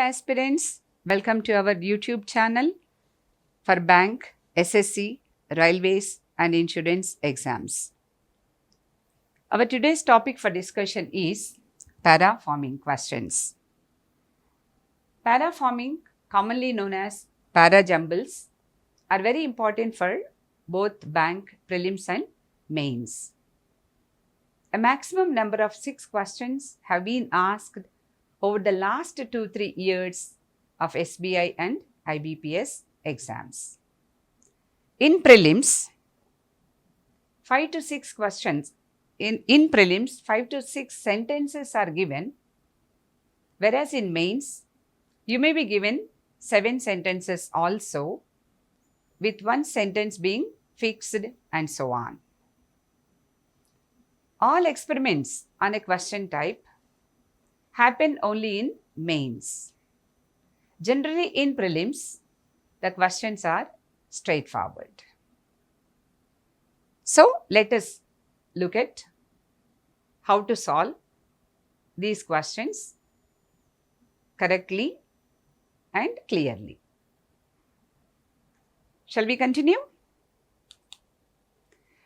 aspirants, welcome to our YouTube channel for bank, SSC, railways and insurance exams. Our today's topic for discussion is para-forming questions. Para-forming, commonly known as Para Jumbles, are very important for both bank, prelims and mains. A maximum number of 6 questions have been asked over the last 2-3 years of SBI and IBPS exams. In prelims, 5 to 6 questions. In prelims, 5 to 6 sentences are given, whereas in mains, you may be given 7 sentences also, with 1 sentence being fixed and so on. All experiments on a question type happen only in mains. Generally in prelims, the questions are straightforward. So let us look at how to solve these questions correctly and clearly. Shall we continue?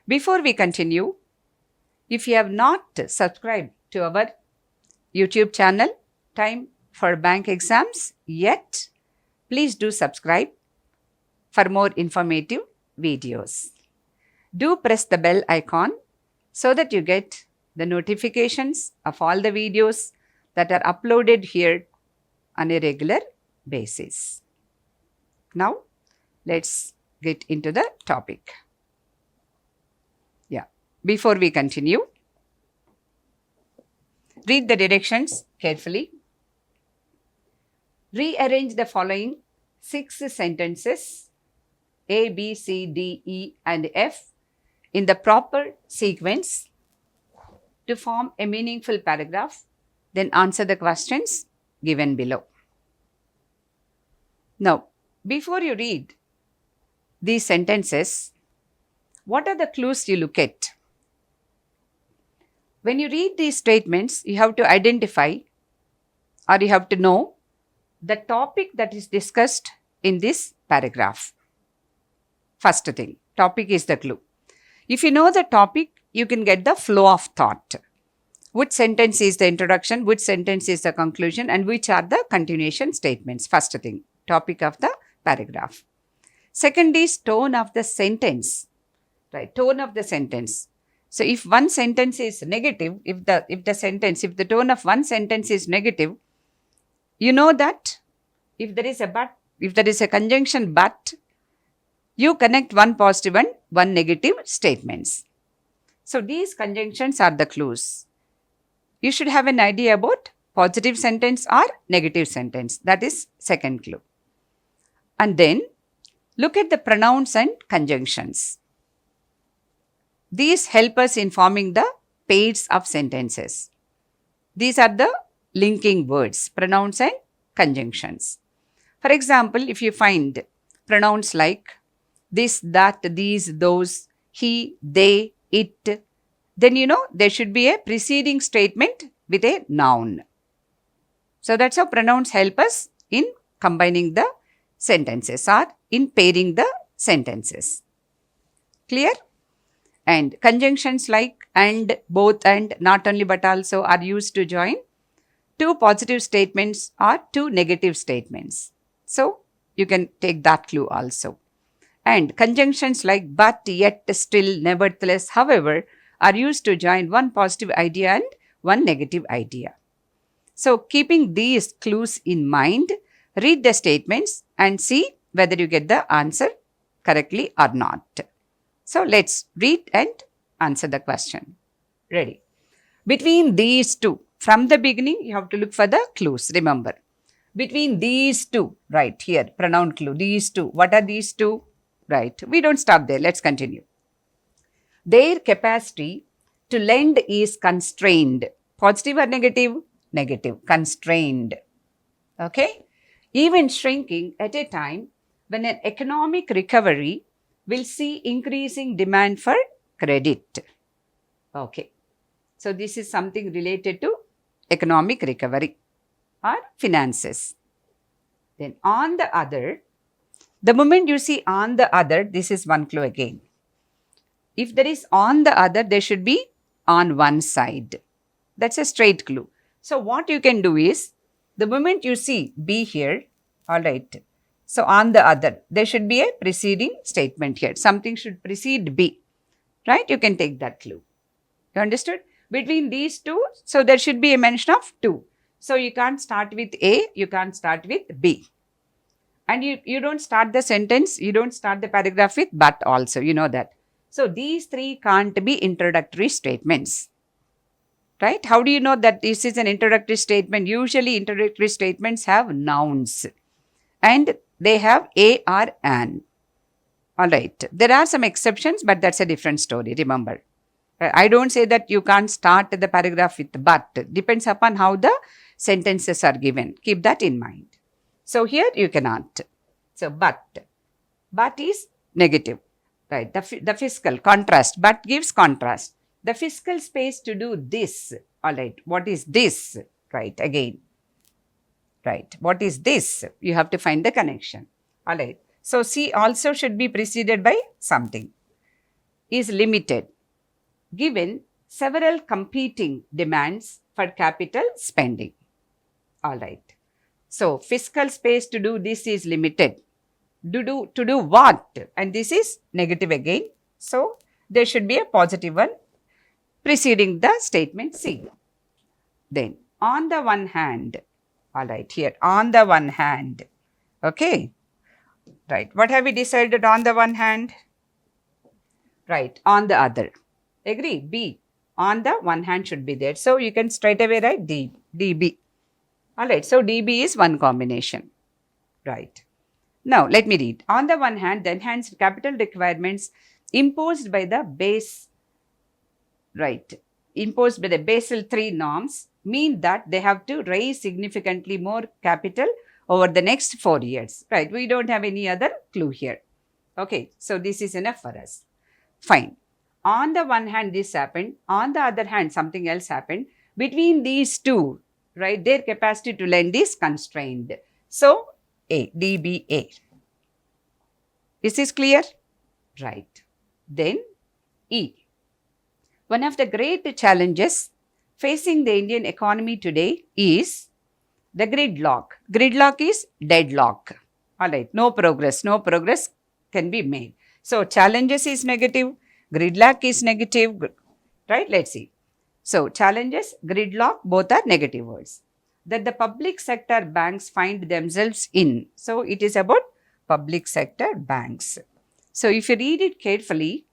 Before we continue, if you have not subscribed to our YouTube channel, Time for Bank Exams, yet, please do subscribe for more informative videos. Do press the bell icon so that you get the notifications of all the videos that are uploaded here on a regular basis. Now, let's get into the topic. Before we continue, read the directions carefully. Rearrange the following 6 sentences A, B, C, D, E and F in the proper sequence to form a meaningful paragraph. Then answer the questions given below. Now, before you read these sentences, what are the clues you look at? When you read these statements, you have to identify or you have to know the topic that is discussed in this paragraph. First thing, topic is the clue. If you know the topic, you can get the flow of thought. Which sentence is the introduction, which sentence is the conclusion, and which are the continuation statements. First thing, topic of the paragraph. Second is tone of the sentence. Right, tone of the sentence. So if one sentence is negative, if the tone of one sentence is negative, you know that if there is a conjunction but, you connect one positive and one negative statements. So these conjunctions are the clues. You should have an idea about positive sentence or negative sentence. That is second clue. And then look at the pronouns and conjunctions. These help us in forming the pairs of sentences. These are the linking words, pronouns and conjunctions. For example, if you find pronouns like this, that, these, those, he, they, it, then you know there should be a preceding statement with a noun. So that's how pronouns help us in combining the sentences or in pairing the sentences. Clear? And conjunctions like and, both and, not only but also are used to join 2 positive statements or 2 negative statements. So you can take that clue also. And conjunctions like but, yet, still, nevertheless, however are used to join 1 positive idea and 1 negative idea. So keeping these clues in mind, read the statements and see whether you get the answer correctly or not. So let's read and answer the question. Ready? Between these two, from the beginning, you have to look for the clues. Remember, between these two, right here, pronoun clue, these two. What are these two? Right. We don't stop there. Let's continue. Their capacity to lend is constrained. Positive or negative? Negative. Constrained. Okay. Even shrinking at a time when an economic recovery will see increasing demand for credit. Okay. So this is something related to economic recovery or finances. Then on the other, the moment you see on the other, this is one clue again. If there is on the other, there should be on one side. That's a straight clue. So what you can do is, the moment you see B here, all right, so on the other, there should be a preceding statement here. Something should precede B, right? You can take that clue. You understood? Between these two, so there should be a mention of 2. So you can't start with A, you can't start with B. And you don't start the sentence, you don't start the paragraph with but also, you know that. So these 3 can't be introductory statements, right? How do you know that this is an introductory statement? Usually introductory statements have nouns and they have a or an. All right. There are some exceptions, but that's a different story, remember. I don't say that you can't start the paragraph with but. Depends upon how the sentences are given. Keep that in mind. So here you cannot. So but is negative, right? The fiscal contrast, but gives contrast. The fiscal space to do this, all right. What is this, right? Again, right. What is this? You have to find the connection, all right. So C also should be preceded by something. Is limited, given several competing demands for capital spending, all right. So fiscal space to do this is limited. To do what? And this is negative again. So there should be a positive one preceding the statement C. Then on the one hand, all right, here on the one hand, okay, right. What have we decided on the one hand? Right, on the other. Agree? B. On the one hand should be there. So you can straight away write D, DB. All right, so DB is one combination, right. Now, let me read. On the one hand, the enhanced capital requirements imposed by the imposed by the Basel III norms mean that they have to raise significantly more capital over the next 4 years, right. We don't have any other clue here. Okay, so this is enough for us. Fine. On the one hand, this happened. On the other hand, something else happened. Between these two, right, their capacity to lend is constrained. So, A, DBA. Is this clear? Right. Then, E. One of the great challenges facing the Indian economy today is the gridlock. Gridlock is deadlock. All right, no progress can be made. So, challenges is negative, gridlock is negative, right? Let's see. So, challenges, gridlock, both are negative words that the public sector banks find themselves in. So, it is about public sector banks. So, if you read it carefully,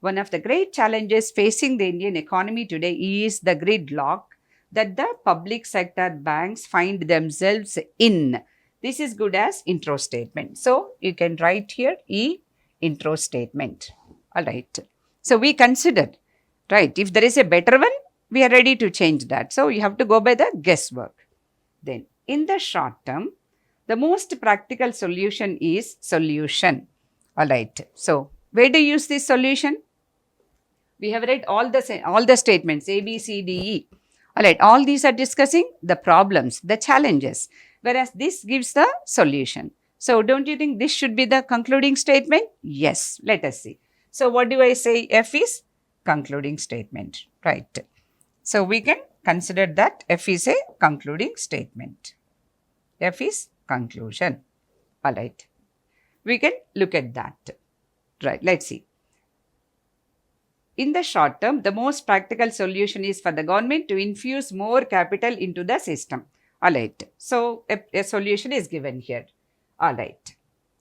one of the great challenges facing the Indian economy today is the gridlock that the public sector banks find themselves in. This is good as intro statement. So, you can write here E, intro statement. All right. So, we considered, right, if there is a better one, we are ready to change that. So, you have to go by the guesswork. Then, in the short term, the most practical solution is solution. All right. So, where do you use this solution? We have read all the statements A, B, C, D, E. All right. All these are discussing the problems, the challenges, whereas this gives the solution. So, don't you think this should be the concluding statement? Yes. Let us see. So, what do I say? F is concluding statement, right? So, we can consider that F is a concluding statement. F is conclusion. All right. We can look at that. Right. Let's see. In the short term, the most practical solution is for the government to infuse more capital into the system. All right. So, a solution is given here. All right.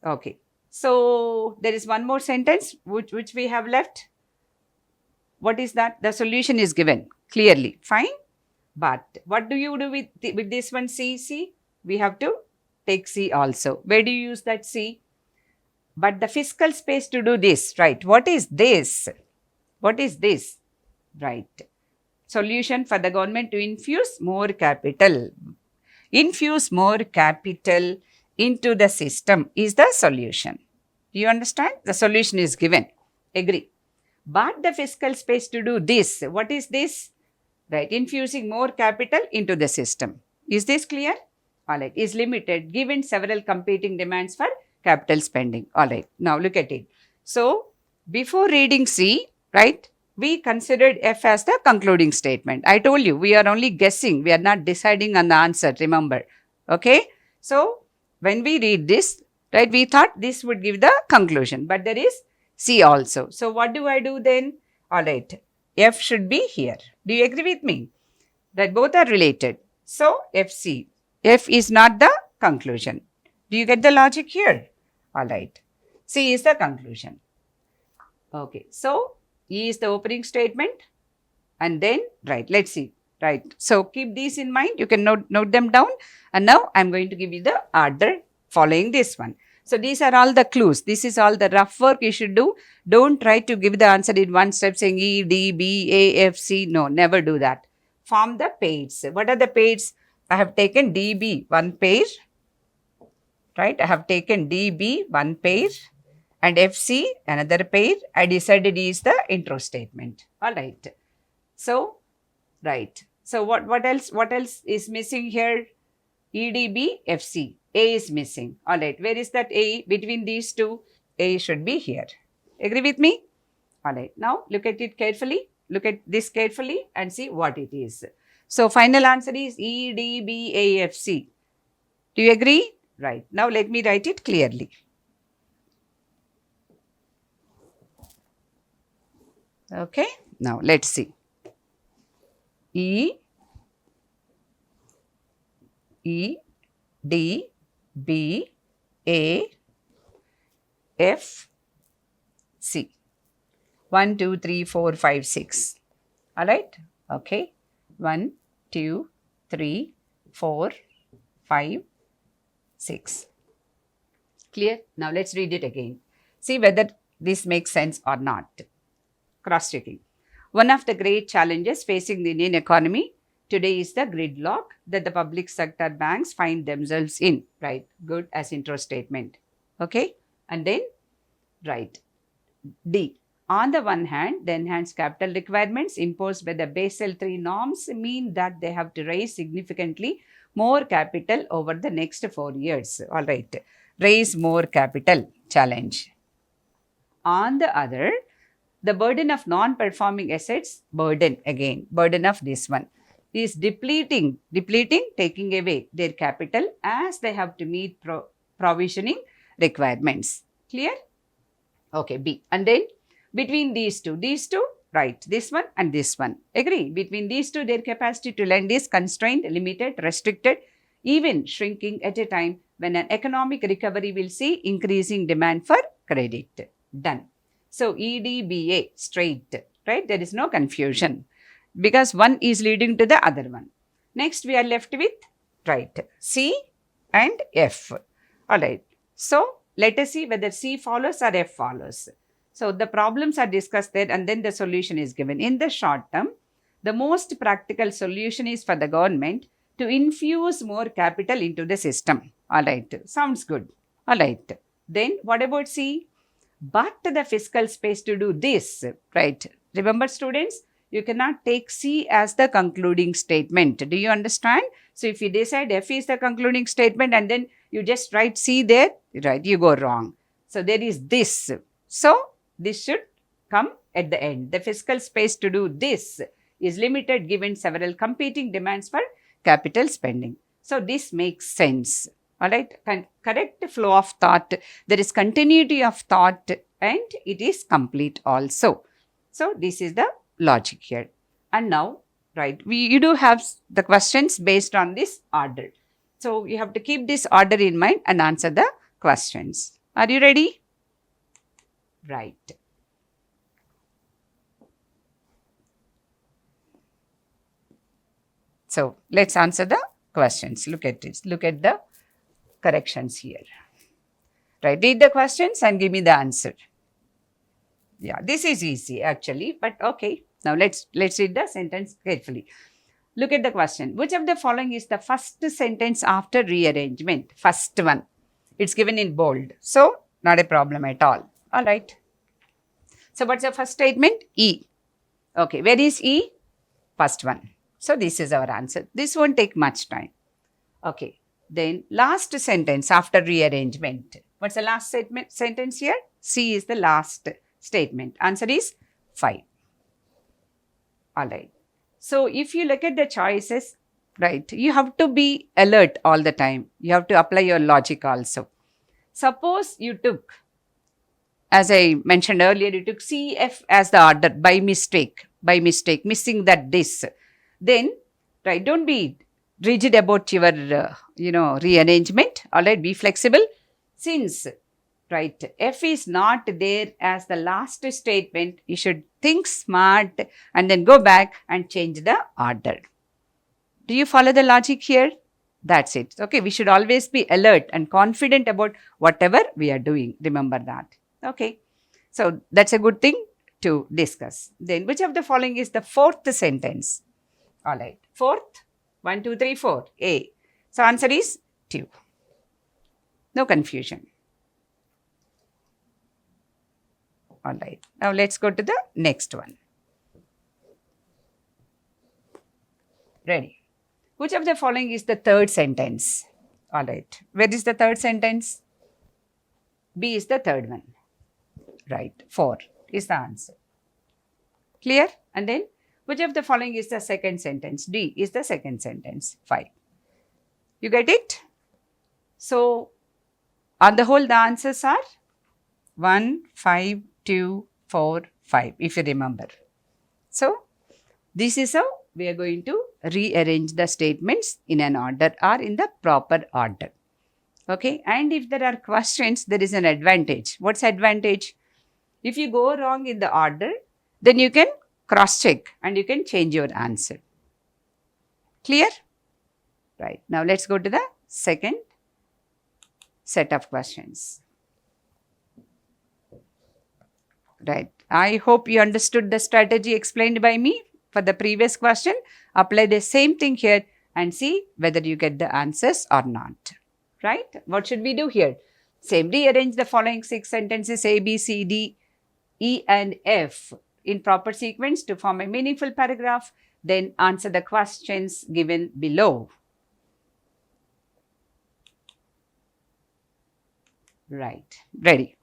Okay. So, there is one more sentence which we have left. What is that? The solution is given clearly. Fine. But what do you do with this one C? C? We have to take C also. Where do you use that C? But the fiscal space to do this, right? What is this? What is this? Right. Solution for the government to infuse more capital. Infuse more capital into the system is the solution. Do you understand? The solution is given. Agree. But the fiscal space to do this. What is this? Right. Infusing more capital into the system. Is this clear? all right, is limited given several competing demands for capital spending. All right, now look at it. So, before reading C, right, we considered F as the concluding statement. I told you, we are only guessing. We are not deciding on the answer, remember. Okay. So, when we read this, right, we thought this would give the conclusion. But there is C also. So, what do I do then? All right. F should be here. Do you agree with me? That both are related. So, FC. F is not the conclusion. Do you get the logic here? All right. C is the conclusion. Okay. So, E is the opening statement. And then, right, let's see. Right. So, keep these in mind. You can note them down. And now, I'm going to give you the order following this one. So, these are all the clues. This is all the rough work you should do. Don't try to give the answer in one step saying E, D, B, A, F, C. No, never do that. Form the pairs. What are the pairs? I have taken DB, one pair. Right? I have taken DB, one pair. And FC, another pair. I decided E is the intro statement. All right. So, right. So, what else is missing here? EDB, FC. A is missing. All right. Where is that A? Between these two, A should be here. Agree with me? All right. Now, look at it carefully. Look at this carefully and see what it is. So, final answer is EDBAFC. Do you agree? Right. Now, let me write it clearly. Okay. Now, let's see. E, D, B, A, F, C. 1, 2, 3, 4, 5, 6. All right. Okay. 1, 2, 3, 4, 5, 6. Clear? Now let's read it again. See whether this makes sense or not. Cross-checking. One of the great challenges facing the Indian economy today is the gridlock that the public sector banks find themselves in. Right. Good as intro statement. Okay. And then, right. D. On the one hand, the enhanced capital requirements imposed by the Basel III norms mean that they have to raise significantly more capital over the next 4 years. All right. Raise more capital challenge. On the other, the burden of non-performing assets, burden of this one, is depleting, taking away their capital as they have to meet provisioning requirements. Clear? Okay, B. And then, between these two, right, this one and this one. Agree? Between these two, their capacity to lend is constrained, limited, restricted, even shrinking at a time when an economic recovery will see increasing demand for credit. Done. So, EDBA, straight, right? There is no confusion because one is leading to the other one. Next, we are left with, right, C and F. All right. So, let us see whether C follows or F follows. So, the problems are discussed there and then the solution is given. In the short term, the most practical solution is for the government to infuse more capital into the system. All right. Sounds good. All right. Then, what about C? But the fiscal space to do this, right? Remember, students, you cannot take C as the concluding statement. Do you understand? So, if you decide F is the concluding statement and then you just write C there, right, you go wrong. So, there is this. So, this should come at the end. The fiscal space to do this is limited given several competing demands for capital spending. So, this makes sense. All right. Correct flow of thought. There is continuity of thought and it is complete also. So, this is the logic here. And now, right, you do have the questions based on this order. So, you have to keep this order in mind and answer the questions. Are you ready? Right. So, let's answer the questions. Look at this. Look at the corrections here. Right. Read the questions and give me the answer. Yeah, this is easy actually, but okay. Now, let's read the sentence carefully. Look at the question. Which of the following is the first sentence after rearrangement? First one. It's given in bold. So, not a problem at all. All right. So, what's the first statement? E. Okay. Where is E? First one. So, this is our answer. This won't take much time. Okay. Then last sentence after rearrangement. What's the last sentence here? C is the last statement. Answer is 5. Alright. So if you look at the choices, right, you have to be alert all the time. You have to apply your logic also. Suppose you took, as I mentioned earlier, you took C, F as the order by mistake, missing that this. Then, right, don't be rigid about your, rearrangement. Alright, be flexible. Since, right, F is not there as the last statement, you should think smart and then go back and change the order. Do you follow the logic here? That's it. Okay, we should always be alert and confident about whatever we are doing. Remember that. Okay, so that's a good thing to discuss. Then, which of the following is the fourth sentence? All right, fourth, 1, 2, 3, 4, A. So, answer is 2. No confusion. All right, now let's go to the next one. Ready? Which of the following is the third sentence? All right, where is the third sentence? B is the third one. Right, 4 is the answer. Clear? And then, which of the following is the second sentence? D is the second sentence, 5. You get it? So, on the whole, the answers are 1, 5, 2, 4, 5, if you remember. So, this is how we are going to rearrange the statements in an order or in the proper order. Okay, and if there are questions, there is an advantage. What's advantage? If you go wrong in the order, then you can cross-check and you can change your answer. Clear? Right. Now, let's go to the second set of questions. Right. I hope you understood the strategy explained by me for the previous question. Apply the same thing here and see whether you get the answers or not. Right? What should we do here? Same, rearrange the following 6 sentences A, B, C, D, E and F in proper sequence to form a meaningful paragraph. Then answer the questions given below. Right. Ready.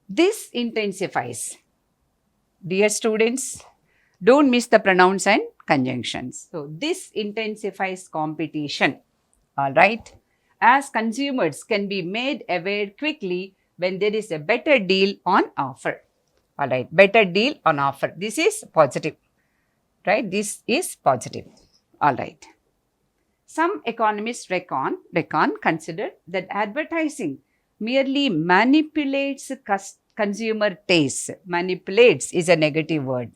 This intensifies. Dear students, don't miss the pronouns and conjunctions. So, this intensifies competition. All right. As consumers can be made aware quickly when there is a better deal on offer. All right. Better deal on offer. This is positive. Right. This is positive. All right. Some economists consider that advertising merely manipulates consumer taste. Manipulates is a negative word.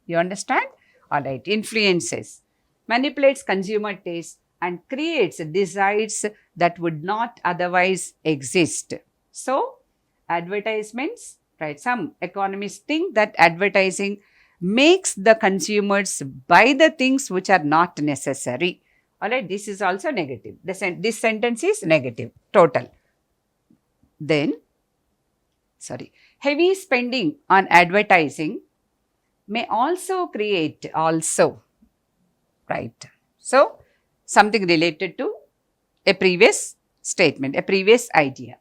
You understand? All right. Influences. Manipulates consumer taste and creates desires that would not otherwise exist. So, advertisements, right? Some economists think that advertising makes the consumers buy the things which are not necessary. All right. This is also negative. This sentence is negative. Total. Then, heavy spending on advertising may also create right. So, something related to a previous statement, a previous idea.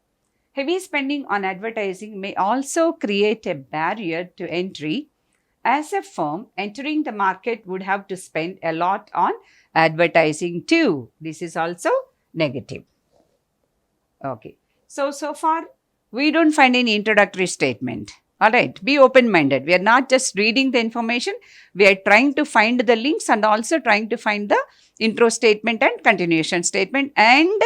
Heavy spending on advertising may also create a barrier to entry, as a firm entering the market would have to spend a lot on advertising too. This is also negative. Okay. So far, we don't find any introductory statement. All right. Be open-minded. We are not just reading the information. We are trying to find the links and also trying to find the intro statement and continuation statement and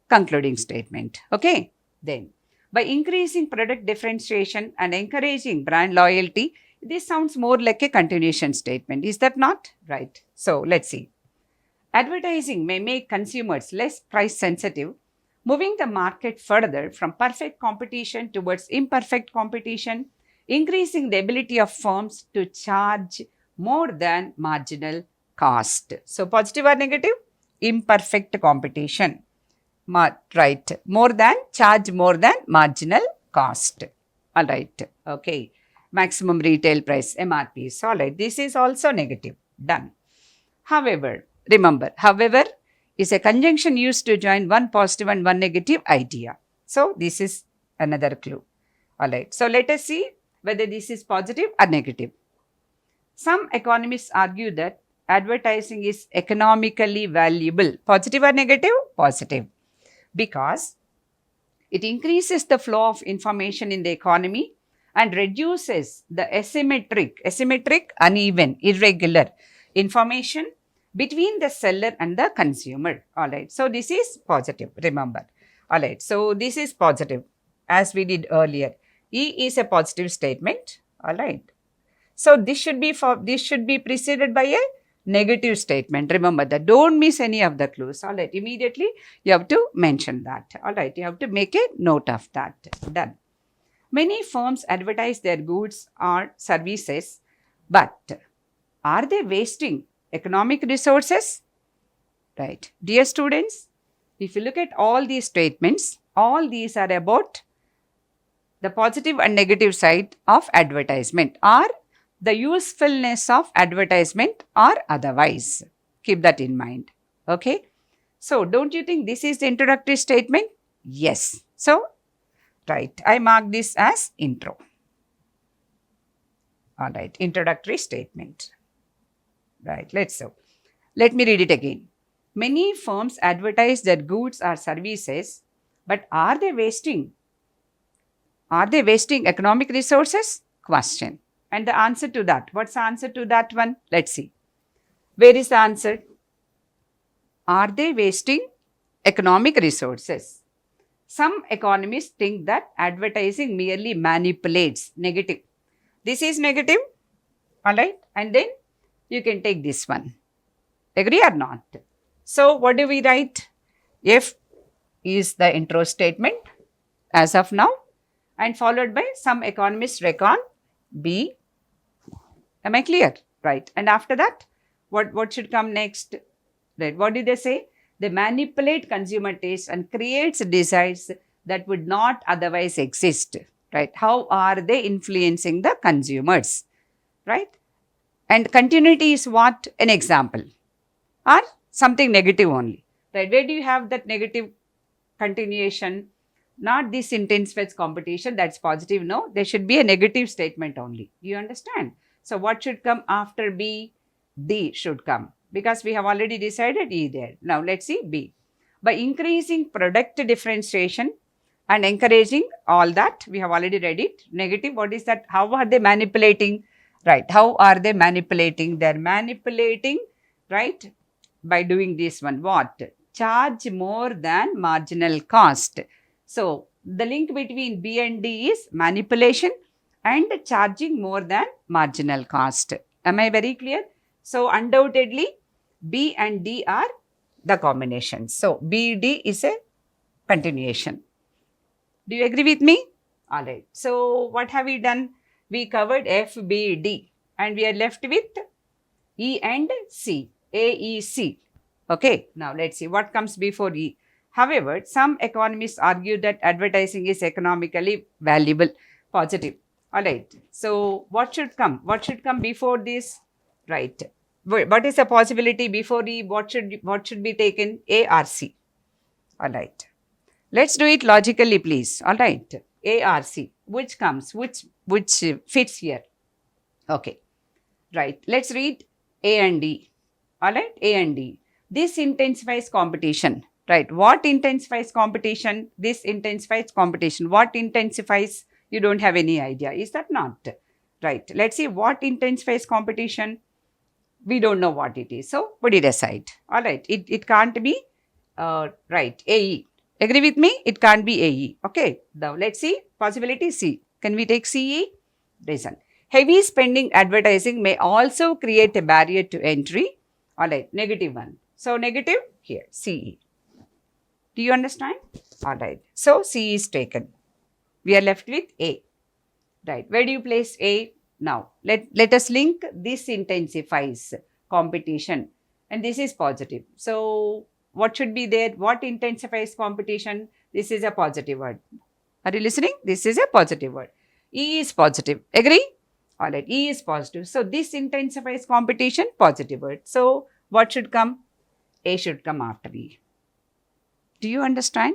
concluding statement. Okay. Then, by increasing product differentiation and encouraging brand loyalty, this sounds more like a continuation statement. Is that not? Right. So, let's see. Advertising may make consumers less price sensitive, moving the market further from perfect competition towards imperfect competition, increasing the ability of firms to charge more than marginal cost. So, positive or negative? Imperfect competition. Right. Charge more than marginal cost. All right. Okay. Maximum retail price, MRPs. All right. This is also negative. Done. However, remember, is a conjunction used to join one positive and one negative idea. So this is another clue. Alright, so let us see whether this is positive or negative. Some economists argue that advertising is economically valuable. Positive or negative? Positive. Because it increases the flow of information in the economy and reduces the asymmetric, uneven, irregular information between the seller and the consumer. Alright, so this is positive, remember. Alright, so this is positive as we did earlier. E is a positive statement. Alright. So this should be preceded by a negative statement. Remember that. Don't miss any of the clues. Alright, immediately you have to mention that. Alright, you have to make a note of that. Done. Many firms advertise their goods or services, but are they wasting economic resources? Right. Dear students, if you look at all these statements, all these are about the positive and negative side of advertisement or the usefulness of advertisement or otherwise. Keep that in mind. Okay. So, don't you think this is the introductory statement? Yes. So, right. I mark this as intro. Alright. Introductory statement. Right. Let me read it again. Many firms advertise their goods or services, but are they wasting economic resources? Question. And the answer to that. What's the answer to that one? Let's see. Where is the answer? Are they wasting economic resources? Some economists think that advertising merely manipulates. Negative. This is negative. Alright. And then you can take this one. Agree or not? So, what do we write? F is the intro statement as of now and followed by some economists reckon B. Am I clear? Right. And after that, what should come next? Right. What did they say? They manipulate consumer taste and creates desires that would not otherwise exist. Right. How are they influencing the consumers? Right. And continuity is what? An example. Or something negative only. Right. Where do you have that negative continuation? Not this intensifies competition, that's positive. No, there should be a negative statement only. You understand? So, what should come after B? D should come because we have already decided E there. Now, let's see B. By increasing product differentiation and encouraging all that, we have already read it. Negative, what is that? How are they manipulating? Right. How are they manipulating? They're manipulating, right, by doing this one. What? Charge more than marginal cost. So, the link between B and D is manipulation and charging more than marginal cost. Am I very clear? So, undoubtedly, B and D are the combinations. So, BD is a continuation. Do you agree with me? Alright. So, what have we done? We covered F, B, D and we are left with E and C, A, E, C. Okay. Now, let's see what comes before E. However, some economists argue that advertising is economically valuable. Positive. Alright. So, what should come? What should come before this? Right. What is the possibility before E? What should be taken? A or C? Alright. Let's do it logically, please. Alright. A or C. Which comes? Which fits here? Okay. Right. Let's read A and D. Alright. A and D. This intensifies competition. Right. What intensifies competition? This intensifies competition. What intensifies? You don't have any idea. Is that not? Right. Let's see what intensifies competition. We don't know what it is. So, put it aside. Alright. It can't be, right, AE. Agree with me? It can't be AE. Okay. Now, let's see. Possibility C. Can we take CE? Reason. Heavy spending advertising may also create a barrier to entry. Alright. Negative one. So, negative here. CE. Do you understand? Alright. So, C is taken. We are left with A. Right. Where do you place A? Now, let us link this intensifies competition and this is positive. So, what should be there? What intensifies competition? This is a positive word. Are you listening? This is a positive word. E is positive. Agree? Alright. E is positive. So, this intensifies competition, positive word. So, what should come? A should come after E. Do you understand?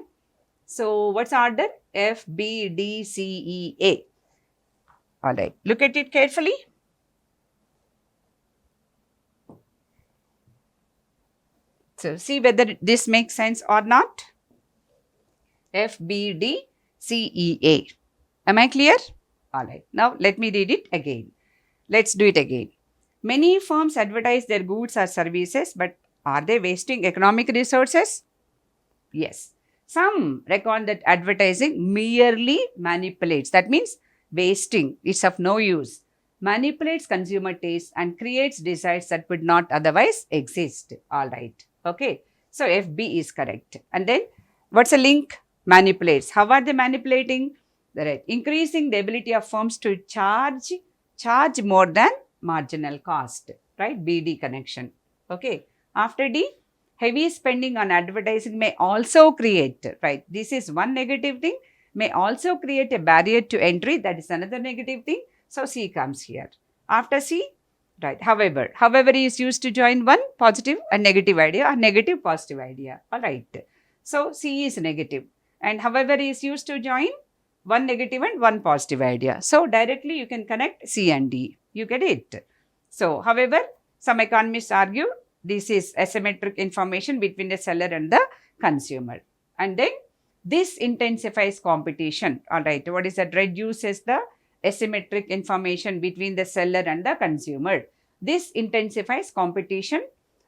So what's order? F, B, D, C, E, A. Alright, look at it carefully. So see whether this makes sense or not. F, B, D, C, E, A. Am I clear? Alright, now let me read it again. Let's do it again. Many firms advertise their goods or services, but are they wasting economic resources? Yes. Some reckon that advertising merely manipulates. That means wasting. It's of no use. Manipulates consumer taste and creates desires that would not otherwise exist. Alright. Okay. So FB is correct. And then what's a link? Manipulates. How are they manipulating? Right. Increasing the ability of firms to charge more than marginal cost. Right. BD connection. Okay. After D, heavy spending on advertising may also create, right, this is one negative thing, may also create a barrier to entry, that is another negative thing. So C comes here. After C, right, however is used to join one positive and negative idea or negative positive idea. Alright. So C is negative and however is used to join one negative and one positive idea. So directly you can connect C and D. You get it? So however, some economists argue this is asymmetric information between the seller and the consumer. And then this intensifies competition. Alright, what is that? Reduces the asymmetric information between the seller and the consumer. This intensifies competition,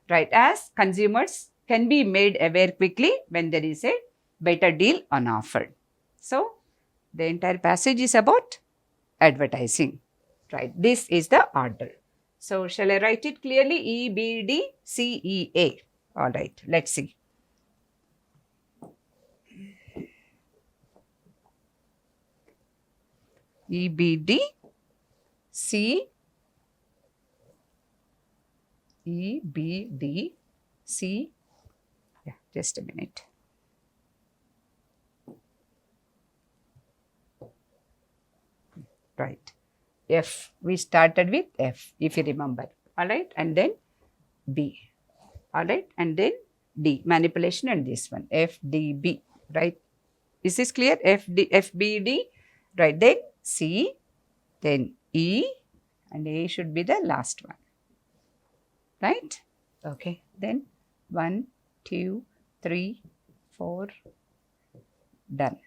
right, as consumers can be made aware quickly when there is a better deal on offer. So, the entire passage is about advertising, right? This is the order. So, shall I write it clearly? E, B, D, C, E, A. All right, let's see. E, B, D, C, E, B, D, C. Yeah, just a minute. Right. F. We started with F, if you remember. Alright. And then B. Alright. And then D. Manipulation and this one. F, D, B. Right. Is this clear? F, D, F, B, D. Right. Then C. Then E. And A should be the last one. Right. Okay. Then 1, 2, 3, 4. Done.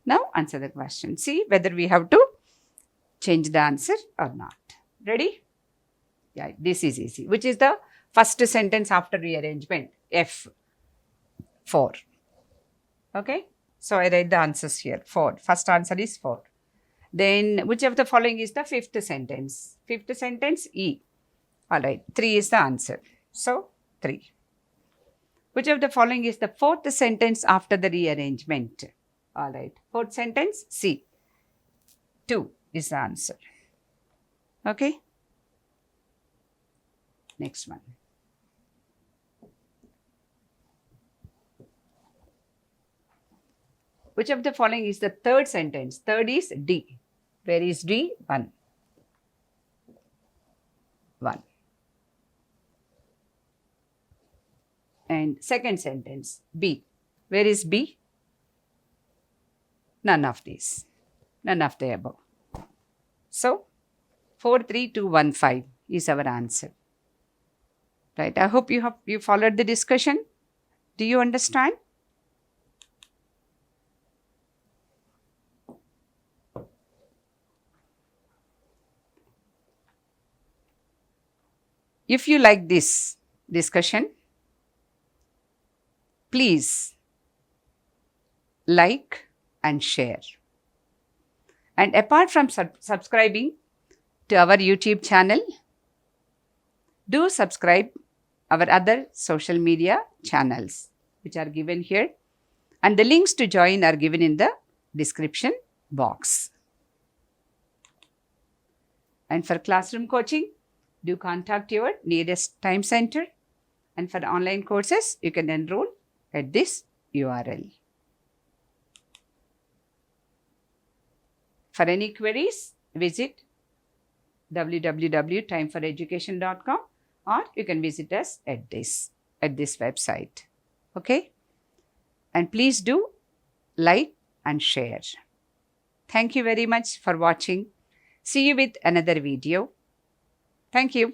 Now answer the question. See whether we have to change the answer or not. Ready? Yeah, this is easy. Which is the first sentence after rearrangement? F. 4. Okay. So I write the answers here. 4. First answer is 4. Then which of the following is the fifth sentence? Fifth sentence E. Alright. 3 is the answer. So 3. Which of the following is the fourth sentence after the rearrangement? Alright. Fourth sentence C. 2 is the answer. Okay. Next one. Which of the following is the third sentence? Third is D. Where is D? 1. 1. And second sentence B. Where is B? None of these. None of the above. So, 4, 3, 2, 1, 5 is our answer. Right. I hope you followed the discussion. Do you understand? If you like this discussion, please like and share. And apart from subscribing to our YouTube channel, do subscribe our other social media channels which are given here, and the links to join are given in the description box. And for classroom coaching, do contact your nearest time center, and for online courses, you can enroll at this URL. For any queries, visit www.timeforeducation.com, or you can visit us at this at this website. Okay? And please do like and share. Thank you very much for watching. See you with another video. Thank you.